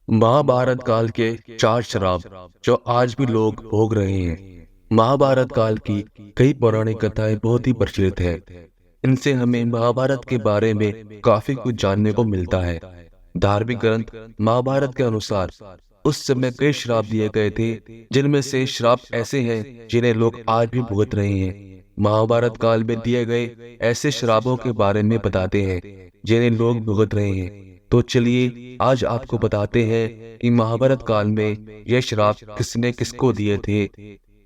महाभारत काल के चार शराब जो आज भी लोग भोग रहे हैं। महाभारत काल की कई पौराणिक कथाएं बहुत ही प्रचलित है। इनसे हमें महाभारत के बारे में काफी कुछ जानने को मिलता है। धार्मिक ग्रंथ महाभारत के अनुसार उस समय कई श्राप दिए गए थे, जिनमें से श्राप ऐसे हैं जिन्हें लोग आज भी भुगत रहे हैं। महाभारत काल में दिए गए ऐसे श्रापों के बारे में बताते हैं जिन्हें लोग भुगत रहे हैं। तो चलिए आज आपको बताते हैं कि महाभारत काल में ये श्राप किसने किसको दिए थे,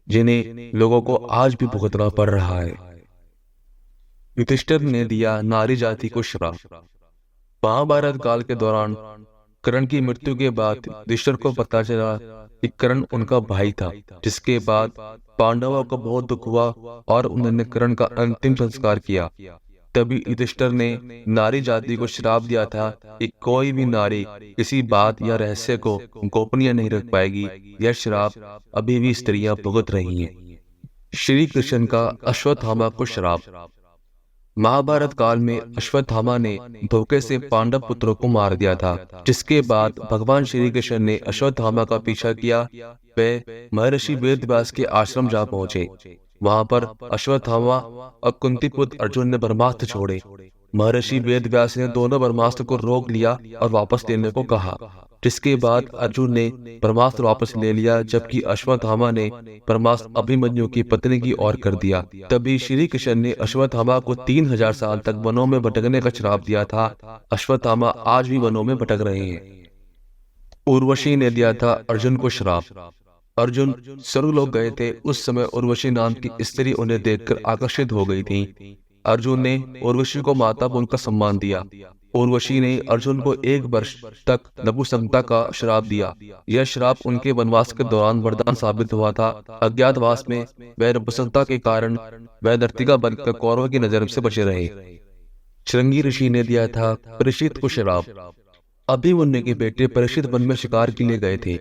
जिन्हें लोगों को आज भी भुगतना पड़ रहा है। युधिष्ठिर ने दिया नारी जाति को श्राप। महाभारत काल के दौरान कर्ण की मृत्यु के बाद युधिष्ठिर को पता चला कि कर्ण उनका भाई था, जिसके बाद पांडवों को बहुत दुख हुआ और उन्होंने कर्ण का अंतिम संस्कार किया। तभी युधिष्ठिर ने नारी जाति को श्राप दिया था कि कोई भी नारी किसी बात या रहस्य को गोपनीय नहीं रख पाएगी। यह श्राप अभी भी स्त्रियां भुगत रही हैं। श्री कृष्ण का अश्वत्थामा को श्राप। महाभारत काल में अश्वत्थामा ने धोखे से पांडव पुत्रों को मार दिया था, जिसके बाद भगवान श्री कृष्ण ने अश्वत्थामा का पीछा किया। वे महर्षि वेदव्यास के आश्रम जा पहुंचे। वहां पर अश्वत्थामा और कुंती पुत्र अर्जुन ने ब्रह्मास्त्र छोड़े। महर्षि वेदव्यास ने दोनों ब्रह्मास्त्र को रोक लिया और वापस लेने को कहा, जिसके बाद अर्जुन ने ब्रह्मास्त्र वापस ले लिया, जबकि अश्वत्थामा ने ब्रह्मास्त्र अभिमन्यु की पत्नी की ओर कर दिया। तभी श्री कृष्ण ने अश्वत्थामा को 3000 साल तक वनों में भटकने का श्राप दिया था। अश्वत्थामा आज भी वनों में भटक रहे हैं। उर्वशी ने दिया था अर्जुन को श्राप। अर्जुन स्वर्गलोक गए थे। उस समय उर्वशी नाम की स्त्री उन्हें देखकर आकर्षित हो गई थी। अर्जुन ने उर्वशी को माता बोलकर उनका सम्मान दिया। उर्वशी ने अर्जुन को 1 वर्ष तक नपुंसकता का श्राप दिया। यह श्राप उनके वनवास के दौरान वरदान साबित हुआ था। अज्ञातवास में वह नपुंसकता के कारण वह नर्तिका बनकर कौरवों की नजर से बचे रहे। श्रृंगी ऋषि ने दिया था परीक्षित को श्राप। अभिमन्यु के बेटे परीक्षित वन में शिकार के लिए गए थे।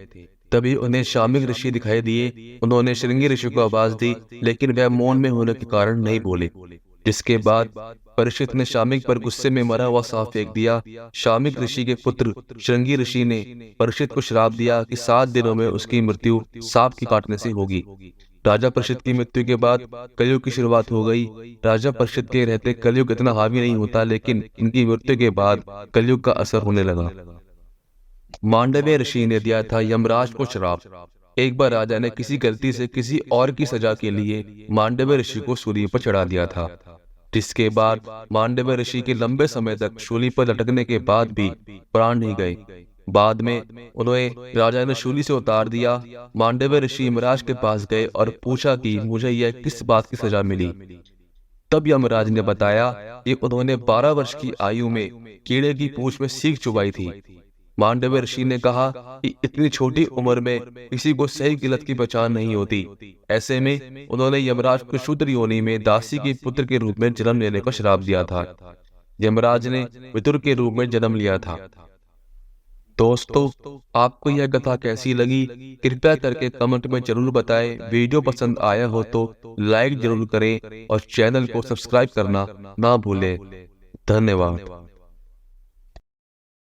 तभी उन्हें शामिक ऋषि दिखाई दिए। उन्होंने श्रृंगी ऋषि को आवाज दी, लेकिन वह मौन में होने के कारण नहीं बोले। जिसके बाद परीक्षित ने शामिक पर गुस्से में मरा हुआ सांप फेंक दिया। शामिक ऋषि के पुत्र श्रृंगी ऋषि ने परीक्षित को श्राप दिया कि 7 दिनों में उसकी मृत्यु सांप की काटने से होगी। राजा परीक्षित की मृत्यु के बाद कलयुग की शुरुआत हो गई। राजा परीक्षित के रहते कलयुग इतना हावी नहीं होता, लेकिन इनकी मृत्यु के बाद कलयुग का असर होने लगा। मांडव्य ऋषि ने दिया था यमराज को श्राप। एक बार राजा ने किसी गलती से किसी और की सजा के लिए मांडव्य ऋषि को सूली पर चढ़ा दिया था, जिसके बाद मांडव्य ऋषि के लंबे समय तक शूली पर लटकने के बाद भी प्राण नहीं गए। बाद में उन्हें राजा ने शूली से उतार दिया। मांडव्य ऋषि यमराज के पास गए और पूछा कि मुझे यह किस बात की सजा मिली। तब यमराज ने बताया कि उन्होंने 12 वर्ष की आयु में कीड़े की पूंछ में सींग चुभाई थी। मांडव्य ऋषि ने कहा कि इतनी छोटी उम्र में किसी को सही गलत की पहचान नहीं होती। ऐसे में उन्होंने यमराज को शूद्र योनि में दासी के पुत्र के रूप में जन्म लेने का श्राप दिया था। यमराज ने विदुर के रूप में जन्म लिया था। दोस्तों, आपको यह कथा कैसी लगी कृपया करके कमेंट में जरूर बताएं। वीडियो पसंद आया हो तो लाइक जरूर करें और चैनल को सब्सक्राइब करना ना भूलें। धन्यवाद।